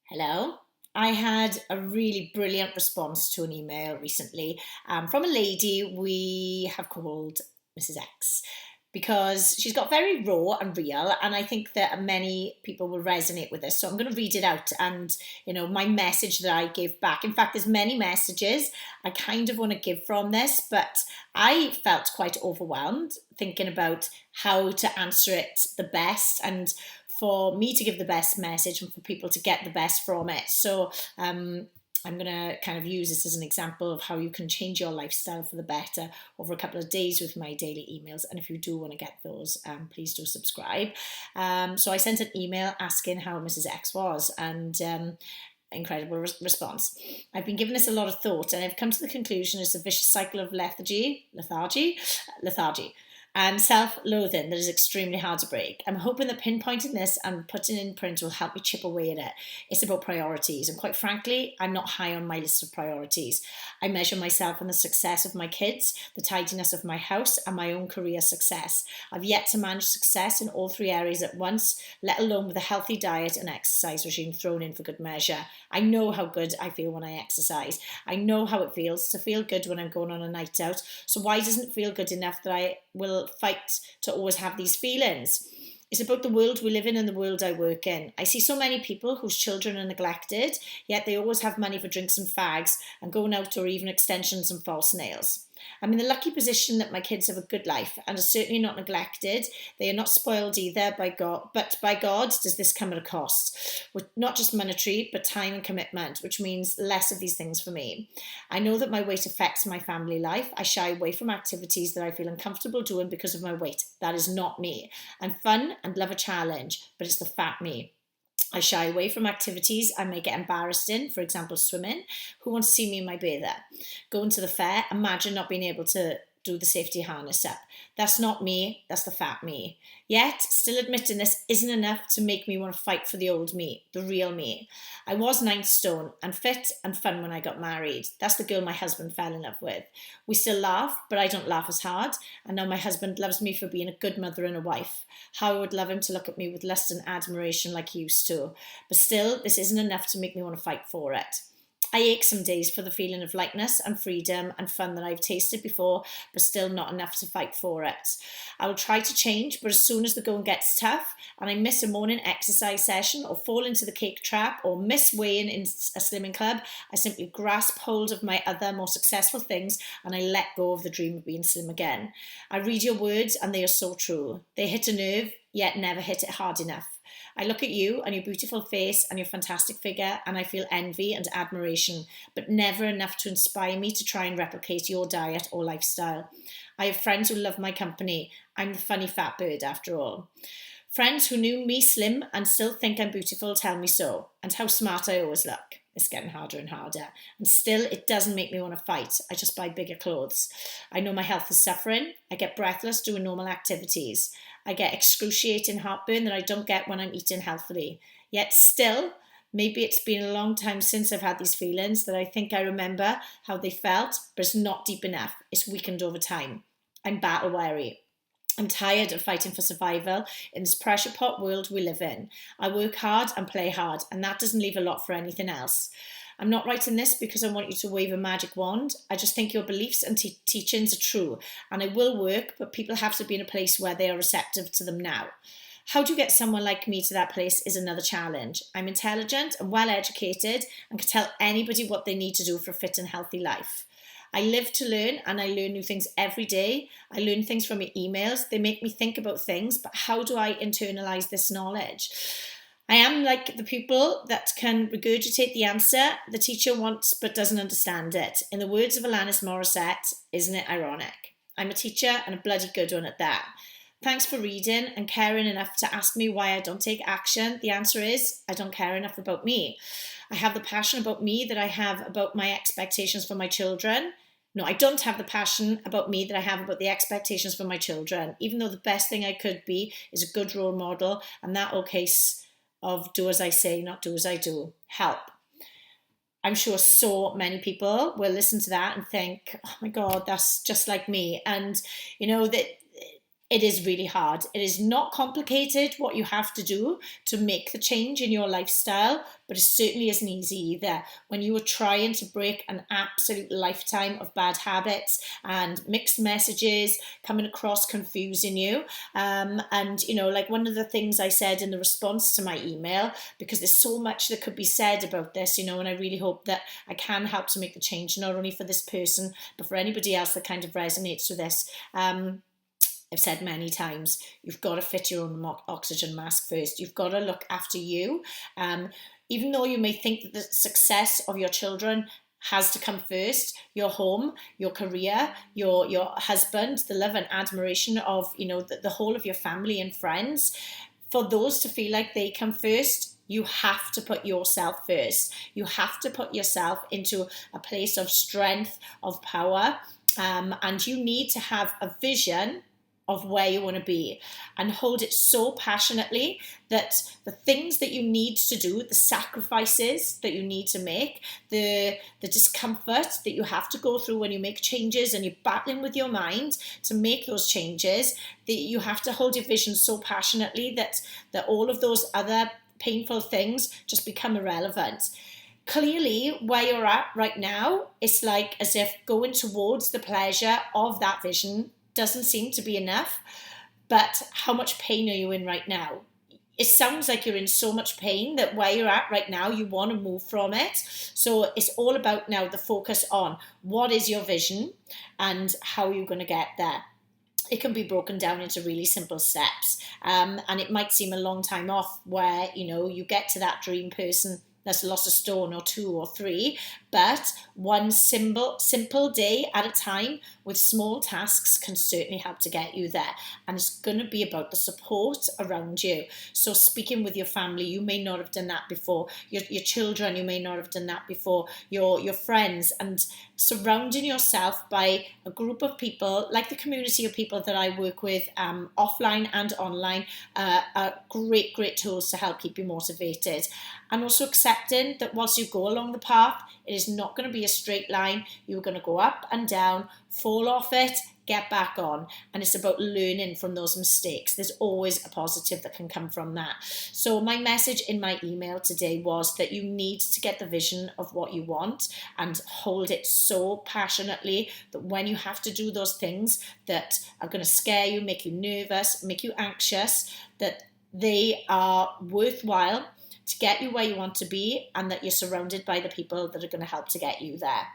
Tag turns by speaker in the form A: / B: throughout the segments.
A: Hello. I had a really brilliant response to an email recently from a lady we have called Mrs. X because she's got very raw and real, and I think that many people will resonate with this. So I'm going to read it out and, my message that I give back. In fact, there's many messages I kind of want to give from this, but I felt quite overwhelmed thinking about how to answer it the best and for me to give the best message and for people to get the best from it. So I'm going to kind of use this as an example of how you can change your lifestyle for the better over a couple of days with my daily emails. And if you do want to get those, please do subscribe. So I sent an email asking how Mrs. X was, and incredible response. I've been giving this a lot of thought, and I've come to the conclusion it's a vicious cycle of lethargy, and self-loathing that is extremely hard to break. I'm hoping that pinpointing this and putting it in print will help me chip away at it. It's about priorities, and quite frankly, I'm not high on my list of priorities. I measure myself on the success of my kids, the tidiness of my house, and my own career success. I've yet to manage success in all three areas at once, let alone with a healthy diet and exercise regime thrown in for good measure. I know how good I feel when I exercise. I know how it feels to feel good when I'm going on a night out. So why doesn't it feel good enough that I will fight to always have these feelings? It's about the world we live in and the world I work in. I see so many people whose children are neglected, yet they always have money for drinks and fags and going out or even extensions and false nails. I'm in the lucky position that my kids have a good life and are certainly not neglected. They are not spoiled either by God, but by God does this come at a cost, with not just monetary, but time and commitment, which means less of these things for me. I know that my weight affects my family life. I shy away from activities that I feel uncomfortable doing because of my weight. That is not me. I'm fun and love a challenge, but it's the fat me. I shy away from activities I may get embarrassed in, for example, swimming. Who wants to see me in my bather? Going to the fair, imagine not being able to do the safety harness up. That's not me, that's the fat me. Yet, still admitting this isn't enough to make me want to fight for the old me, the real me. I was 9 stone and fit and fun when I got married. That's the girl my husband fell in love with. We still laugh, but I don't laugh as hard. And now my husband loves me for being a good mother and a wife. How I would love him to look at me with lust and admiration like he used to. But still, this isn't enough to make me want to fight for it. I ache some days for the feeling of lightness and freedom and fun that I've tasted before, but still not enough to fight for it. I will try to change, but as soon as the going gets tough and I miss a morning exercise session or fall into the cake trap or miss weighing in a slimming club, I simply grasp hold of my other more successful things and I let go of the dream of being slim again. I read your words and they are so true. They hit a nerve, yet never hit it hard enough. I look at you and your beautiful face and your fantastic figure and I feel envy and admiration, but never enough to inspire me to try and replicate your diet or lifestyle. I have friends who love my company. I'm the funny fat bird after all. Friends who knew me slim and still think I'm beautiful tell me so, and how smart I always look. It's getting harder and harder. And still, it doesn't make me want to fight. I just buy bigger clothes. I know my health is suffering. I get breathless doing normal activities. I get excruciating heartburn that I don't get when I'm eating healthily. Yet still, maybe it's been a long time since I've had these feelings that I think I remember how they felt, but it's not deep enough. It's weakened over time. I'm battle weary. I'm tired of fighting for survival in this pressure pot world we live in. I work hard and play hard, and that doesn't leave a lot for anything else. I'm not writing this because I want you to wave a magic wand. I just think your beliefs and teachings are true, and it will work, but people have to be in a place where they are receptive to them now. How do you get someone like me to that place is another challenge. I'm intelligent and well educated and can tell anybody what they need to do for a fit and healthy life. I live to learn and I learn new things every day. I learn things from your emails. They make me think about things, but how do I internalize this knowledge? I am like the people that can regurgitate the answer the teacher wants but doesn't understand it. In the words of Alanis Morissette, isn't it ironic? I'm a teacher and a bloody good one at that. Thanks for reading and caring enough to ask me why I don't take action. The answer is I don't care enough about me. I have the passion about me that I have about my expectations for my children. No, I don't have the passion about me that I have about the expectations for my children, even though the best thing I could be is a good role model and that old case of do as I say, not do as I do. Help. I'm sure so many people will listen to that and think, oh my God, that's just like me. And, that it is really hard. It is not complicated what you have to do to make the change in your lifestyle, but it certainly isn't easy either. When you are trying to break an absolute lifetime of bad habits and mixed messages coming across confusing you. And, you know, like one of the things I said in the response to my email, because there's so much that could be said about this, you know, and I really hope that I can help to make the change, not only for this person, but for anybody else that kind of resonates with this. I've said many times, you've got to fit your own oxygen mask first. You've got to look after you. Even though you may think that the success of your children has to come first, your home, your career, your husband, the love and admiration of, you know, the whole of your family and friends, for those to feel like they come first, you have to put yourself first. You have to put yourself into a place of strength, of power, and you need to have a vision of where you want to be and hold it so passionately that the things that you need to do, the sacrifices that you need to make, the discomfort that you have to go through when you make changes and you're battling with your mind to make those changes, that you have to hold your vision so passionately that all of those other painful things just become irrelevant. Clearly, where you're at right now, it's like as if going towards the pleasure of that vision doesn't seem to be enough. But how much pain are you in right now? It sounds like you're in so much pain that where you're at right now, you want to move from it. So it's all about now the focus on what is your vision and how are you going to get there. It can be broken down into really simple steps. And it might seem a long time off where, you know, you get to that dream person that's lost a stone or 2 or 3, but one simple day at a time with small tasks can certainly help to get you there. And it's going to be about the support around you. So speaking with your family, you may not have done that before. Your children, you may not have done that before. Your friends, and surrounding yourself by a group of people, like the community of people that I work with, offline and online, are great tools to help keep you motivated. And also accepting that whilst you go along the path, it is not going to be a straight line. You're going to go up and down, fall off it, get back on. And it's about learning from those mistakes. There's always a positive that can come from that. So my message in my email today was that you need to get the vision of what you want and hold it so passionately that when you have to do those things that are going to scare you, make you nervous, make you anxious, that they are worthwhile to get you where you want to be, and that you're surrounded by the people that are going to help to get you there.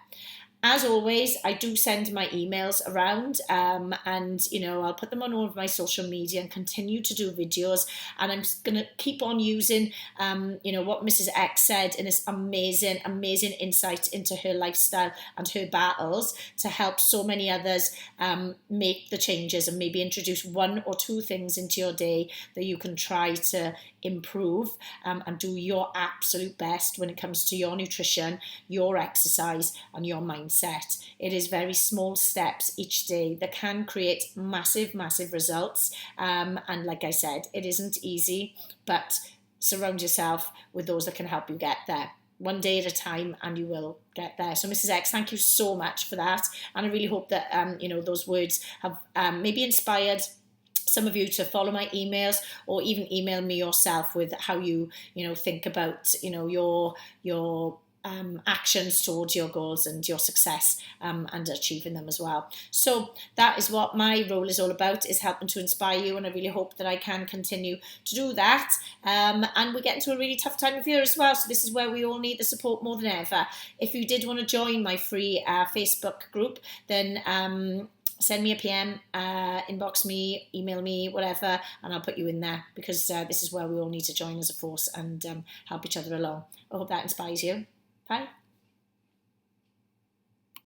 A: As always, I do send my emails around, and, you know, I'll put them on all of my social media and continue to do videos. And I'm going to keep on using, you know, what Mrs. X said in this amazing insight into her lifestyle and her battles to help so many others make the changes and maybe introduce 1 or 2 things into your day that you can try to improve and do your absolute best when it comes to your nutrition, your exercise and your mindset. It is very small steps each day that can create massive results, and like I said, it isn't easy, but surround yourself with those that can help you get there. One day at a time and you will get there. So Mrs. X, thank you so much for that, and I really hope that you know, those words have maybe inspired some of you to follow my emails, or even email me yourself with how you know, think about, you know, your actions towards your goals and your success and achieving them as well. So that is what my role is all about, is helping to inspire you, and I really hope that I can continue to do that. And we're getting to a really tough time of year as well, so this is where we all need the support more than ever. If you did want to join my free Facebook group, then send me a PM, inbox me, email me, whatever, and I'll put you in there, because this is where we all need to join as a force and help each other along. I hope that inspires you. Bye.